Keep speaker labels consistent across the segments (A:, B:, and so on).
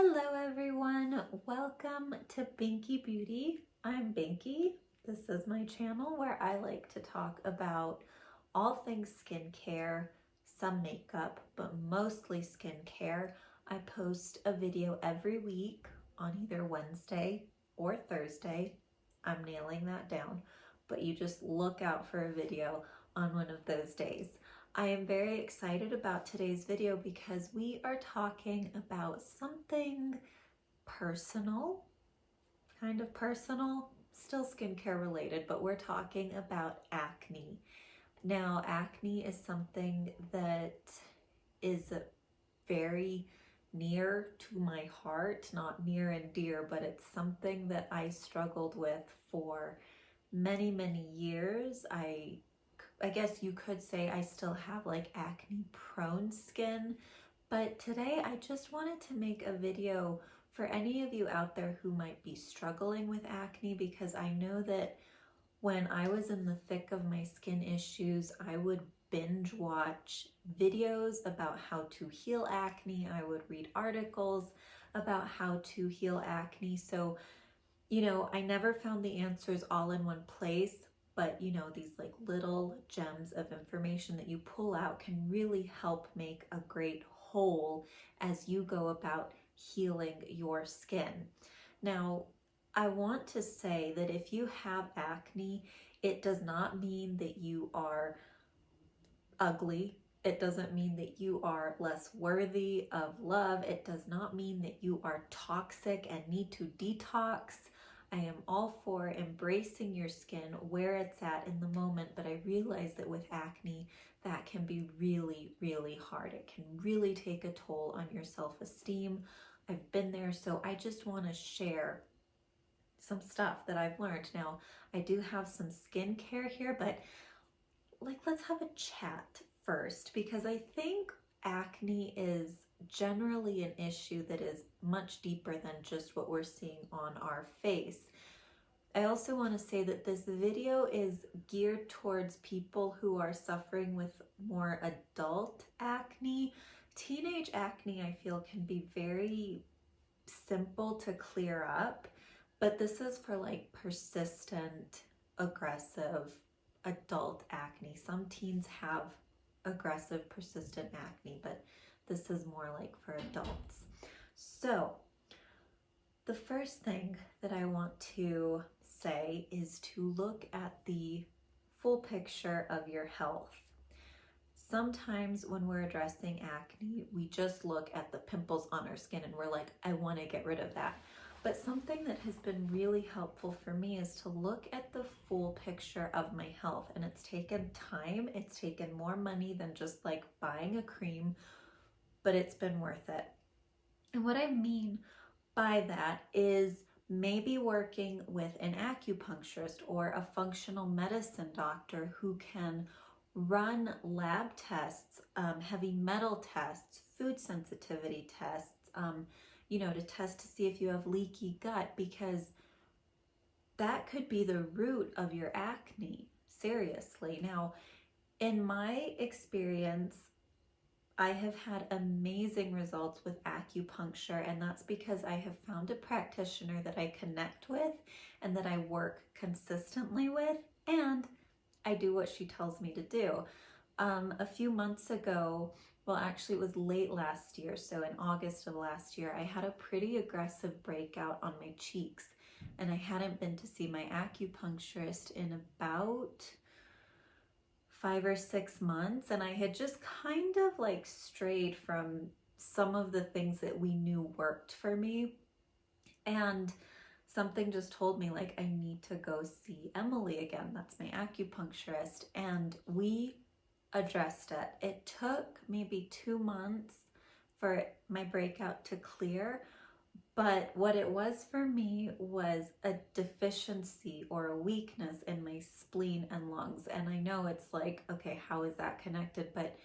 A: Hello everyone, welcome to Binky Beauty. I'm Binky. This is my channel where I like to talk about all things skincare, some makeup, but mostly skincare. I post a video every week on either Wednesday or Thursday. I'm nailing that down, but you just look out for a video on one of those days. I am very excited about today's video because we are talking about something personal, kind of personal, still skincare related, but we're talking about acne. Now, acne is something that is very near to my heart, not near and dear, but it's something that I struggled with for many, many years. I guess you could say I still have like acne prone skin, but today I just wanted to make a video for any of you out there who might be struggling with acne, because I know that when I was in the thick of my skin issues, I would binge watch videos about how to heal acne. I would read articles about how to heal acne. So, I never found the answers all in one place. But these like little gems of information that you pull out can really help make a great whole as you go about healing your skin. Now, I want to say that if you have acne, it does not mean that you are ugly. It doesn't mean that you are less worthy of love. It does not mean that you are toxic and need to detox. I am all for embracing your skin where it's at in the moment, but I realize that with acne, that can be really, really hard. It can really take a toll on your self-esteem. I've been there, so I just want to share some stuff that I've learned. Now, I do have some skincare here, but let's have a chat first, because I think acne is generally an issue that is much deeper than just what we're seeing on our face. I also want to say that this video is geared towards people who are suffering with more adult acne. Teenage acne, I feel, can be very simple to clear up, but this is for like persistent, aggressive adult acne. Some teens have aggressive, persistent acne, but this is more like for adults. So the first thing that I want to say is to look at the full picture of your health. Sometimes when we're addressing acne, we just look at the pimples on our skin and we're like, I want to get rid of that. But something that has been really helpful for me is to look at the full picture of my health. And it's taken time. It's taken more money than just like buying a cream, but it's been worth it. And what I mean by that is maybe working with an acupuncturist or a functional medicine doctor who can run lab tests, heavy metal tests, food sensitivity tests, to test to see if you have leaky gut, because that could be the root of your acne, seriously. Now, in my experience, I have had amazing results with acupuncture, and that's because I have found a practitioner that I connect with and that I work consistently with, and I do what she tells me to do. A few months ago, well, actually it was late last year, so in August of last year, I had a pretty aggressive breakout on my cheeks, and I hadn't been to see my acupuncturist in about 5 or 6 months, and I had just kind of like strayed from some of the things that we knew worked for me, and something just told me like I need to go see Emily again. That's my acupuncturist, and we addressed it. It took maybe 2 months for my breakout to clear, but what it was for me was a deficiency or a weakness in my spleen and lungs. And I know it's like, okay, how is that connected? But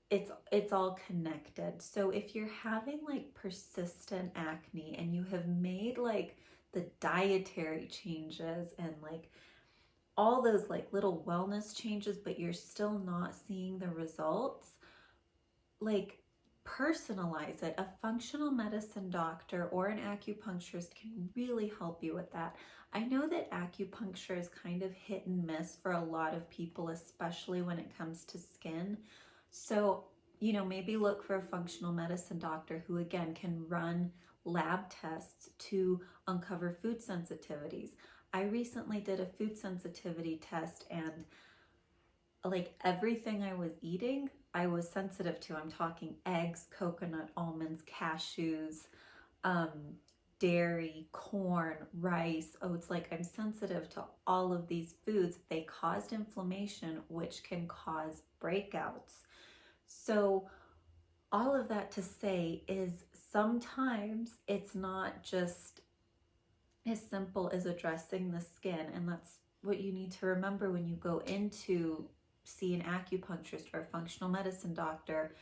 A: it's all connected. So if you're having like persistent acne and you have made like the dietary changes and like all those like little wellness changes, but you're still not seeing the results, like personalize it. A functional medicine doctor or an acupuncturist can really help you with that. I know that acupuncture is kind of hit and miss for a lot of people, especially when it comes to skin. So, maybe look for a functional medicine doctor who, again, can run lab tests to uncover food sensitivities. I recently did a food sensitivity test, and like everything I was eating, I was sensitive to. I'm talking eggs, coconut, almonds, cashews, um, dairy, corn, rice, oats. Like I'm sensitive to all of these foods. They caused inflammation, which can cause breakouts. So all of that to say is sometimes it's not just as simple as addressing the skin, and that's what you need to remember when you go into see an acupuncturist or a functional medicine doctor.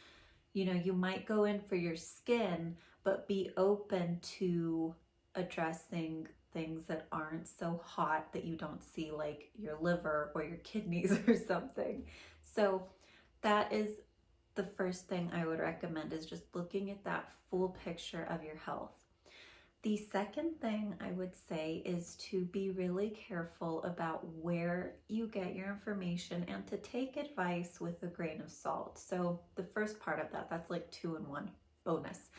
A: You might go in for your skin, but be open to addressing things that aren't so hot that you don't see, like your liver or your kidneys or something. So that is the first thing I would recommend, is just looking at that full picture of your health. The second thing I would say is to be really careful about where you get your information and to take advice with a grain of salt. So the first part of that, that's like 2-in-1 bonus.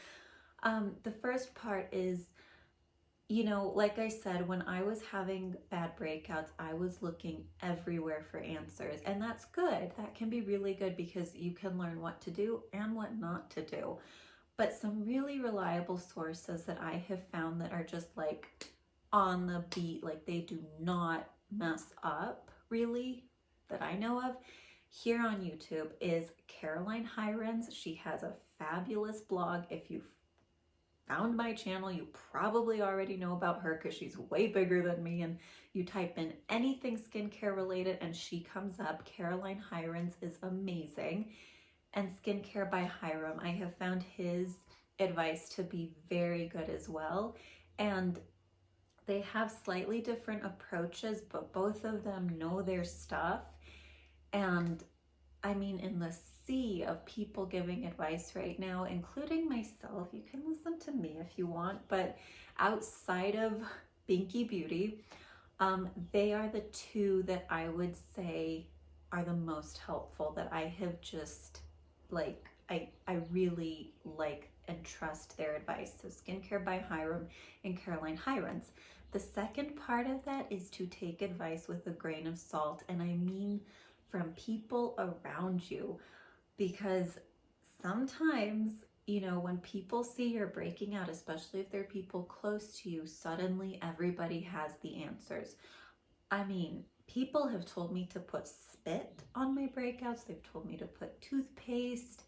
A: The first part is, like I said, when I was having bad breakouts, I was looking everywhere for answers. And that's good. That can be really good because you can learn what to do and what not to do. But some really reliable sources that I have found that are just like on the beat, like they do not mess up really, that I know of here on YouTube, is Caroline Hirons. She has a fabulous blog. If you've found my channel, you probably already know about her because she's way bigger than me, and you type in anything skincare related and she comes up. Caroline Hirons is amazing. And Skincare by Hiram, I have found his advice to be very good as well. And they have slightly different approaches, but both of them know their stuff. And I mean, in the sea of people giving advice right now, including myself, you can listen to me if you want, but outside of Binky Beauty, they are the two that I would say are the most helpful, that I have just like, I really like and trust their advice. So Skincare by Hiram and Caroline Hirons. The second part of that is to take advice with a grain of salt, and I mean from people around you, because sometimes, when people see you're breaking out, especially if they're people close to you, suddenly everybody has the answers. I mean, people have told me to put spit on my breakouts. They've told me to put toothpaste.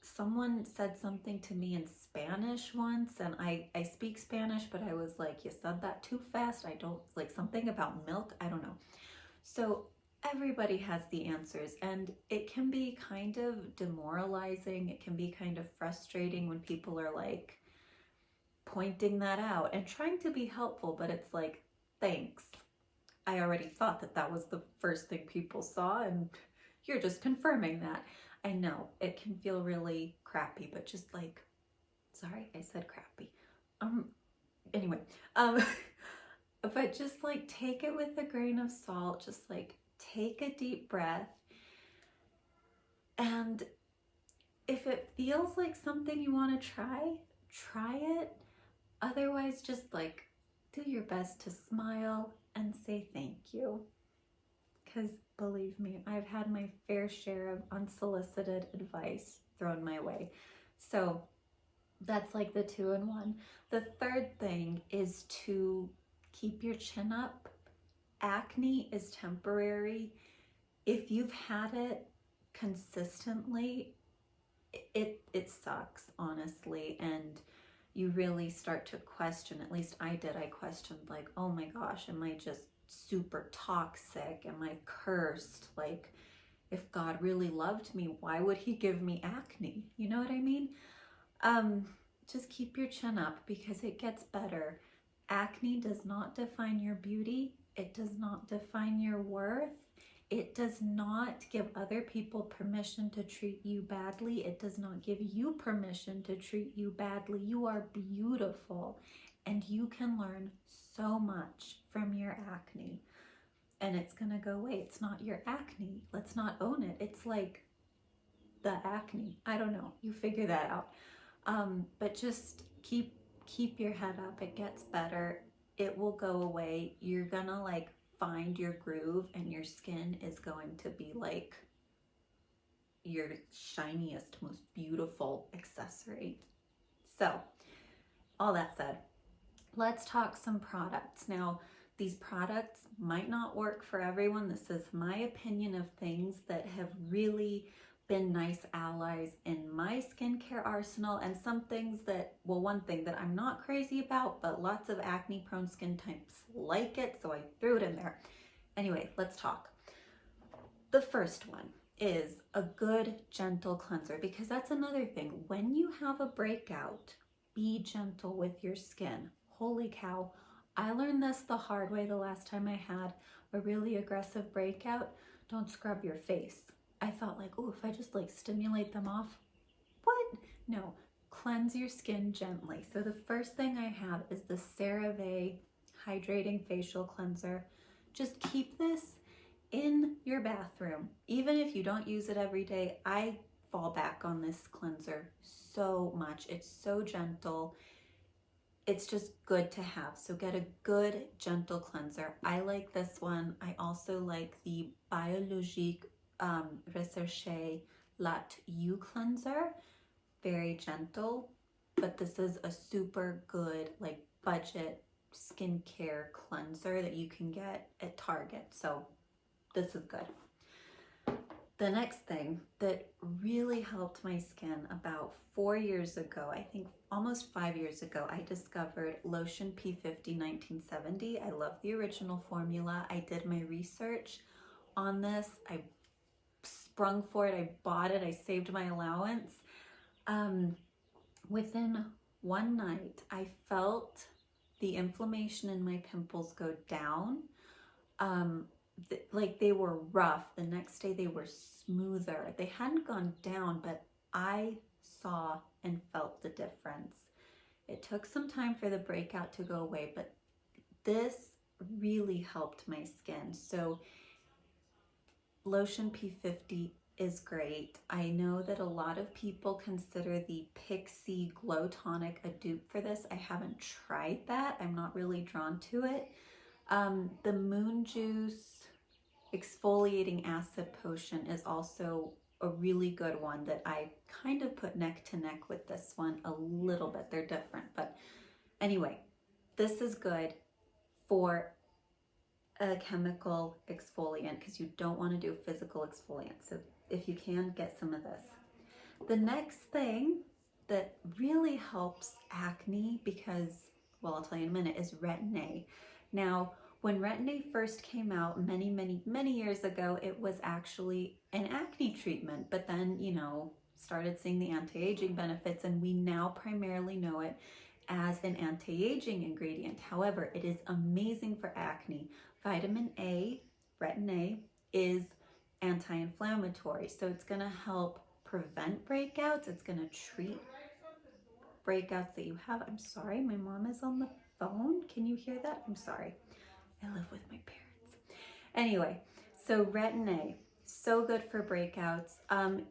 A: Someone said something to me in Spanish once, and I speak Spanish, but I was like, you said that too fast. I don't, like something about milk. I don't know. So everybody has the answers, and it can be kind of demoralizing. It can be kind of frustrating when people are like pointing that out and trying to be helpful, but it's like, thanks. I already thought that that was the first thing people saw, and you're just confirming that. I know it can feel really crappy, but just like, sorry, I said crappy. Anyway, but just like take it with a grain of salt. Just like take a deep breath, and if it feels like something you want to try it. Otherwise, just like do your best to smile and say thank you. Because believe me, I've had my fair share of unsolicited advice thrown my way. So that's like the 2-in-1. The third thing is to keep your chin up. Acne is temporary. If you've had it consistently, it sucks, honestly, and you really start to question, at least I did, I questioned like, oh my gosh, am I just super toxic? Am I cursed? Like, if God really loved me, why would he give me acne? You know what I mean? Just keep your chin up because it gets better. Acne does not define your beauty. It does not define your worth. It does not give other people permission to treat you badly. It does not give you permission to treat you badly. You are beautiful and you can learn so much from your acne, and it's gonna go away. It's not your acne. Let's not own it. It's like the acne. I don't know. You figure that out. But just keep your head up. It gets better. It will go away. You're gonna like find your groove, and your skin is going to be like your shiniest, most beautiful accessory. So, all that said, let's talk some products. Now, these products might not work for everyone. This is my opinion of things that have really been nice allies in my skincare arsenal, and some things that, well, one thing that I'm not crazy about, but lots of acne prone skin types like it, so I threw it in there. Anyway, let's talk. The first one is a good gentle cleanser, because that's another thing. When you have a breakout, be gentle with your skin. Holy cow, I learned this the hard way the last time I had a really aggressive breakout. Don't scrub your face. I thought like, oh, if I just like stimulate them off, what? No, cleanse your skin gently. So the first thing I have is the CeraVe Hydrating Facial Cleanser. Just keep this in your bathroom. Even if you don't use it every day, I fall back on this cleanser so much. It's so gentle. It's just good to have. So get a good gentle cleanser. I like this one. I also like the Biologique Recherche Latte U cleanser. Very gentle, but this is a super good like budget skincare cleanser that you can get at Target. So this is good. The next thing that really helped my skin about 4 years ago, I think almost 5 years ago, I discovered Lotion P50 1970. I love the original formula. I did my research on this. I sprung for it. I bought it. I saved my allowance. Within one night, I felt the inflammation in my pimples go down. Like they were rough. The next day they were smoother. They hadn't gone down, but I saw and felt the difference. It took some time for the breakout to go away, but this really helped my skin. So Lotion P50 is great. I know that a lot of people consider the Pixie Glow Tonic a dupe for this. I haven't tried that. I'm not really drawn to it. The Moon Juice Exfoliating Acid Potion is also a really good one that I kind of put neck to neck with this one a little bit. They're different, but anyway, this is good for a chemical exfoliant because you don't want to do physical exfoliant. So if you can, get some of this. The next thing that really helps acne, because, well, I'll tell you in a minute, is Retin-A. Now, when Retin-A first came out many years ago, it was actually an acne treatment, but then, you know, started seeing the anti-aging benefits, and we now primarily know it as an anti-aging ingredient. However, it is amazing for acne. Vitamin A, Retin-A, is anti-inflammatory, so it's going to help prevent breakouts. It's going to treat breakouts that you have. I'm sorry, my mom is on the phone. Can you hear that? I'm sorry. I live with my parents. Anyway, so Retin-A, so good for breakouts.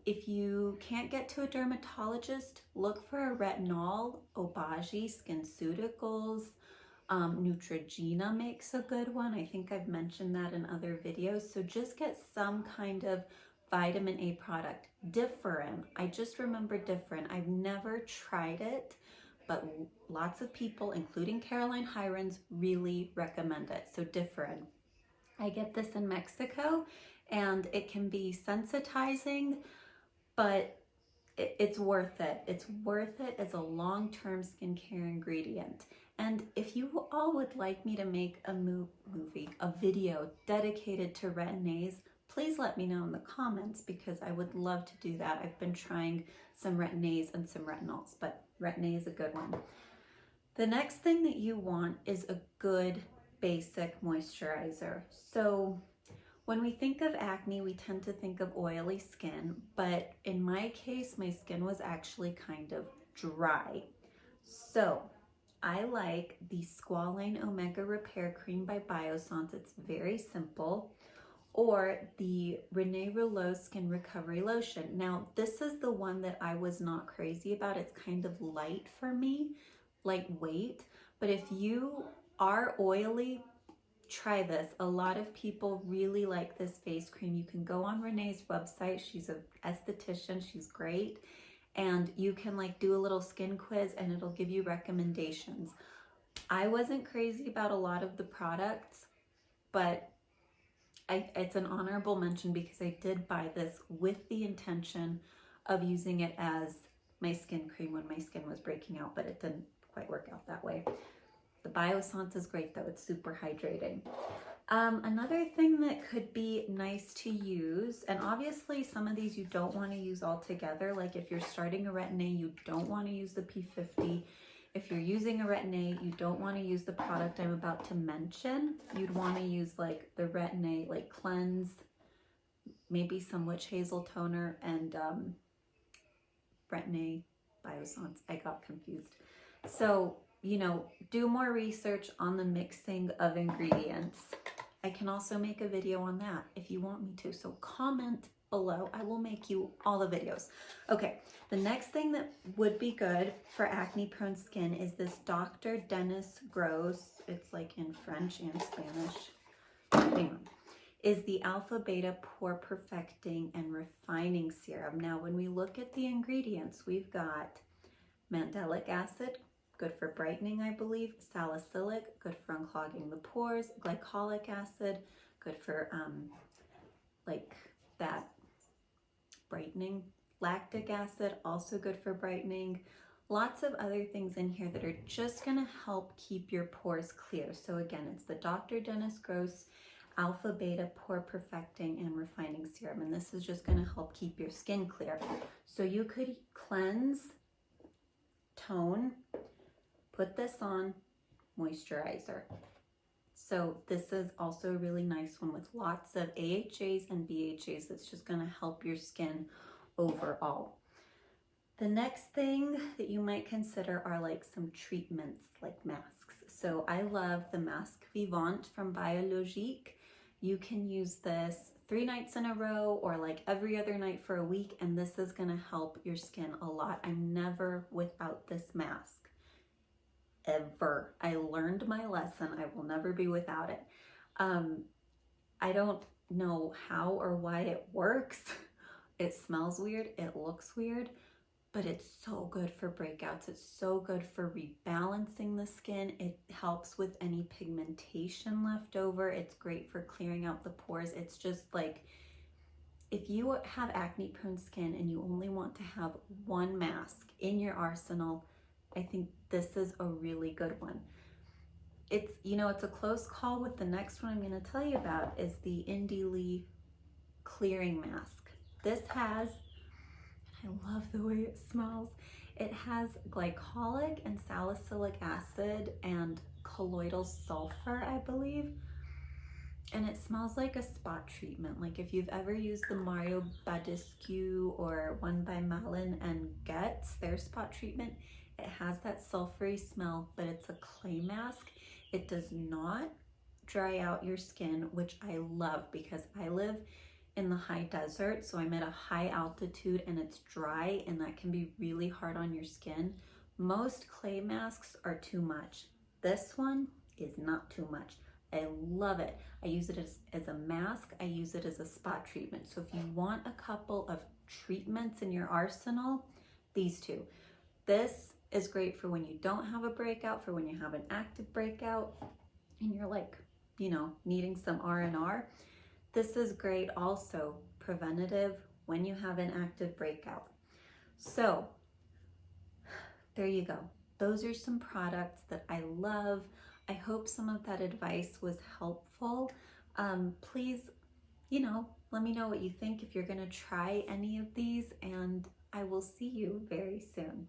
A: If you can't get to a dermatologist, look for a retinol. Obagi SkinCeuticals, Neutrogena makes a good one. I think I've mentioned that in other videos. So just get some kind of vitamin A product. Differin, I just remember Differin. I've never tried it, but lots of people, including Caroline Hirons, really recommend it. So Differin. I get this in Mexico, and it can be sensitizing, but it's worth it. It's worth it as a long-term skincare ingredient. And if you all would like me to make a video dedicated to Retin-A's, please let me know in the comments, because I would love to do that. I've been trying some Retin-A's and some retinols, but Retin-A is a good one. The next thing that you want is a good basic moisturizer. So When we think of acne, we tend to think of oily skin, but in my case, my skin was actually kind of dry. So I like the Squalane Omega Repair Cream by Biossance. It's very simple. Or the René Rouleau Skin Recovery Lotion. Now, this is the one that I was not crazy about. It's kind of light for me, lightweight. But if you are oily, try this. A lot of people really like this face cream. You can go on Renee's website. She's an esthetician. She's great. And you can like do a little skin quiz and it'll give you recommendations. I wasn't crazy about a lot of the products, but it's an honorable mention because I did buy this with the intention of using it as my skin cream when my skin was breaking out, but it didn't quite work out that way. The Biossance is great though, it's super hydrating. Another thing that could be nice to use, and obviously some of these you don't want to use all together, like if you're starting a Retin-A, you don't want to use the P50. If you're using a Retin-A, you don't want to use the product I'm about to mention. You'd want to use like the Retin-A like cleanse, maybe some witch hazel toner, and Retin-A Biossance. I got confused. So, you know, do more research on the mixing of ingredients. I can also make a video on that if you want me to. So comment below. I will make you all the videos. Okay, the next thing that would be good for acne prone skin is this Dr. Dennis Gross, it's like in French and Spanish, hang on, is the Alpha Beta Pore Perfecting and Refining Serum. Now, when we look at the ingredients, we've got mandelic acid, good for brightening, I believe, salicylic, good for unclogging the pores, glycolic acid, good for like that brightening, lactic acid, also good for brightening. Lots of other things in here that are just gonna help keep your pores clear. So again, it's the Dr. Dennis Gross Alpha Beta Pore Perfecting and Refining Serum, and this is just gonna help keep your skin clear. So you could cleanse, tone, put this on, moisturizer. So this is also a really nice one with lots of AHAs and BHAs that's just going to help your skin overall. The next thing that you might consider are like some treatments like masks. So I love the Masque Vivant from Biologique. You can use this 3 nights in a row or like every other night for a week, and this is going to help your skin a lot. I'm never without this mask. Ever. I learned my lesson. I will never be without it. I don't know how or why it works. It smells weird. It looks weird, but it's so good for breakouts. It's so good for rebalancing the skin. It helps with any pigmentation left over. It's great for clearing out the pores. It's just like, if you have acne prone skin and you only want to have one mask in your arsenal, I think this is a really good one. It's, you know, it's a close call with the next one I'm going to tell you about is the Indie Lee Clearing Mask. This has, I love the way it smells, it has glycolic and salicylic acid and colloidal sulfur, I believe. And it smells like a spot treatment. Like if you've ever used the Mario Badescu or one by Malin and Getz, their spot treatment, it has that sulfury smell, but it's a clay mask. It does not dry out your skin, which I love because I live in the high desert, so I'm at a high altitude and it's dry, and that can be really hard on your skin. Most clay masks are too much. This one is not too much. I love it. I use it as a mask. I use it as a spot treatment. So if you want a couple of treatments in your arsenal, these two. This is great for when you don't have a breakout, for when you have an active breakout and you're like, you know, needing some R&R. This is great also preventative when you have an active breakout. So there you go. Those are some products that I love. I hope some of that advice was helpful. Please, you know, let me know what you think if you're going to try any of these, and I will see you very soon.